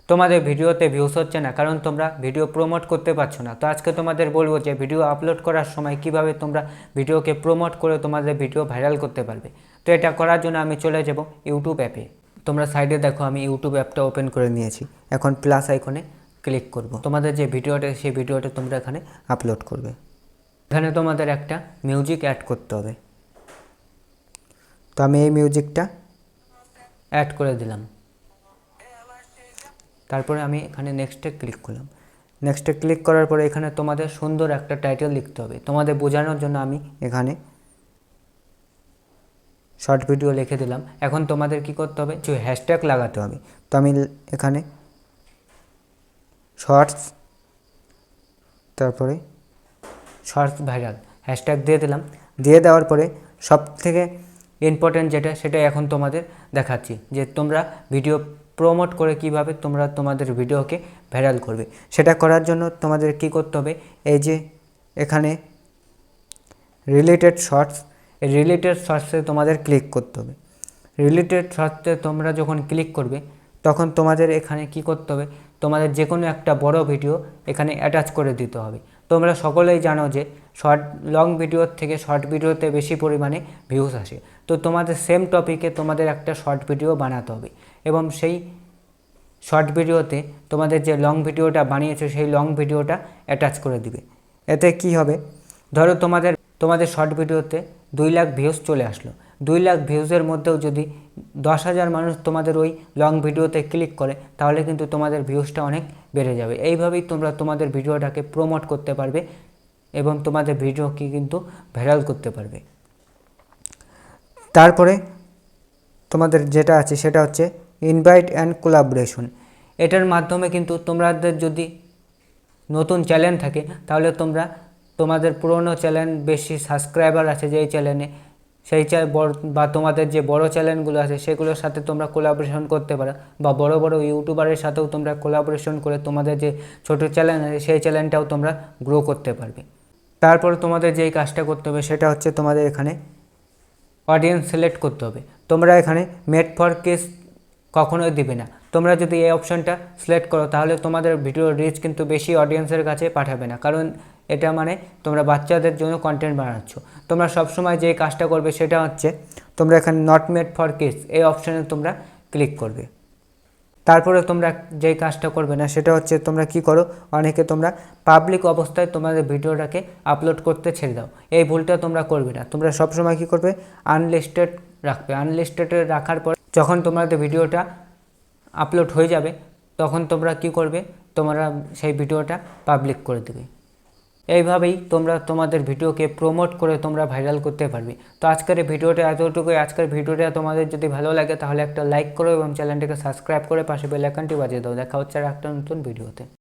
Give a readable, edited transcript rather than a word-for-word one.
তোমাদের ভিডিওতে ভিউজ হচ্ছে না কারণ তোমরা ভিডিও প্রমোট করতে পারছো না। তো আজকে তোমাদের বলবো যে ভিডিও আপলোড করার সময় কিভাবে তোমরা ভিডিওকে প্রমোট করে তোমাদের ভিডিও ভাইরাল করতে পারবে। তো এটা করার জন্য আমি চলে যাব ইউটিউব অ্যাপে। তোমরা সাইডে দেখো আমি ইউটিউব অ্যাপটা ওপেন করে নিয়েছি। এখন প্লাস আইকনে ক্লিক করব। তোমাদের যে ভিডিওটা সেই ভিডিওটা তোমরা এখানে আপলোড করবে। এখানে তোমাদের একটা মিউজিক অ্যাড করতে হবে। তো আমি এই মিউজিকটা অ্যাড করে দিলাম। তারপরে আমি এখানে নেক্সটে ক্লিক করলাম। নেক্সটে ক্লিক করার পরে এখানে তোমাদের সুন্দর একটা টাইটেল লিখতে হবে। তোমাদের বোঝানোর জন্য আমি এখানে শর্ট ভিডিও লিখে দিলাম। এখন তোমাদের কি করতে হবে, কিছু হ্যাশট্যাগ লাগাতে হবে। তো আমি এখানে শর্টস, তারপরে শর্টস ভাইরাল হ্যাশট্যাগ দিয়ে দিলাম। দিয়ে দেওয়ার পরে সব থেকে ইম্পর্টেন্ট যেটা সেটা এখন তোমাদের দেখাচ্ছি যে তোমরা ভিডিও প্রমোট করে কিভাবে তোমরা তোমাদের ভিডিওকে ভাইরাল করবে। সেটা করার জন্য তোমাদের কি করতে হবে, এই যে এখানে রিলেটেড শর্টস, এই রিলেটেড শর্টসে তোমাদের ক্লিক করতে হবে। রিলেটেড শর্টসে তোমরা যখন ক্লিক করবে তখন তোমাদের এখানে কি করতে হবে, তোমাদের যে কোনো একটা বড় ভিডিও এখানে অ্যাটাচ করে দিতে হবে। তোমরা সকলেই জানো যে লং ভিডিওর থেকে শর্ট ভিডিওতে বেশি পরিমাণে ভিউজ আসে। তো তোমাদের সেম টপিকে তোমাদের একটা শর্ট ভিডিও বানাতে হবে এবং সেই শর্ট ভিডিওতে তোমাদের যে লং ভিডিওটা বানিয়েছো সেই লং ভিডিওটা অ্যাটাচ করে দিবে। এতে কি হবে, ধরো তোমাদের শর্ট ভিডিওতে 2 লাখ ভিউজ চলে আসলো। 2 লাখ ভিউজের মধ্যেও যদি 10,000 মানুষ তোমাদের ওই লং ভিডিওতে ক্লিক করে তাহলে কিন্তু তোমাদের ভিউজটা অনেক বেড়ে যাবে। এইভাবেই তোমরা তোমাদের ভিডিওটাকে প্রমোট করতে পারবে এবং তোমাদের ভিডিওকে কিন্তু ভাইরাল করতে পারবে। তারপরে তোমাদের যেটা আছে সেটা হচ্ছে ইনভাইট অ্যান্ড কোলাবোরেশন। এটার মাধ্যমে কিন্তু তোমাদের যদি নতুন চ্যানেল থাকে তাহলে তোমাদের পুরনো চ্যানেল, বেশি সাবস্ক্রাইবার আছে যেই চ্যানেলে, সেই বা তোমাদের যে বড় চ্যানেলগুলো আছে সেগুলোর সাথে তোমরা কোলাবোরেশন করতে পারো, বা বড় বড় ইউটিউবারের সাথেও তোমরা কোলাবোরেশন করে তোমাদের যে ছোট চ্যানেল আছে সেই চ্যানেলটাও তোমরা গ্রো করতে পারবে। তারপরে তোমাদের যেই কাজটা করতে হবে সেটা হচ্ছে তোমাদের এখানে অডিয়েন্স সিলেক্ট করতে হবে। তোমরা এখানে মেড ফর কিডস কখনোই দিবে না। তোমরা যদি এই অপশানটা সিলেক্ট করো তাহলে তোমাদের ভিডিও রিচ কিন্তু বেশি অডিয়েন্সের কাছে পাঠাবে না, কারণ এটা মানে তোমরা বাচ্চাদের জন্য কন্টেন্ট বানাচ্ছ। তোমরা সবসময় যে কাজটা করবে সেটা হচ্ছে তোমরা এখানে নট মেড ফর কিডস এই অপশানে তোমরা ক্লিক করবে। তারপরে তোমরা যেই কাজটা করবে না সেটা হচ্ছে তোমরা কি করো, অনেকে তোমরা পাবলিক অবস্থায় তোমাদের ভিডিওটাকে আপলোড করতে ছেড়ে দাও। এই ভুলটা তোমরা করবে না। তোমরা সবসময় কি করবে, আনলিস্টেড রাখবে। আনলিস্টেডে রাখার পর যখন তোমাদের ভিডিওটা আপলোড হয়ে যাবে তখন তোমরা কি করবে, তোমরা সেই ভিডিওটা পাবলিক করে দেবে। এইভাবেই তোমরা তোমাদের ভিডিওকে প্রমোট করে তোমরা ভাইরাল করতে পারবে। তো আজকের ভিডিওটা এতটুকুই। আজকের ভিডিওটা তোমাদের যদি ভালো লাগে তাহলে একটা লাইক করো এবং চ্যানেলটিকে সাবস্ক্রাইব করে পাশে বেল আইকনটি বাজিয়ে দাও। দেখা হচ্ছে আর একটা নতুন ভিডিওতে।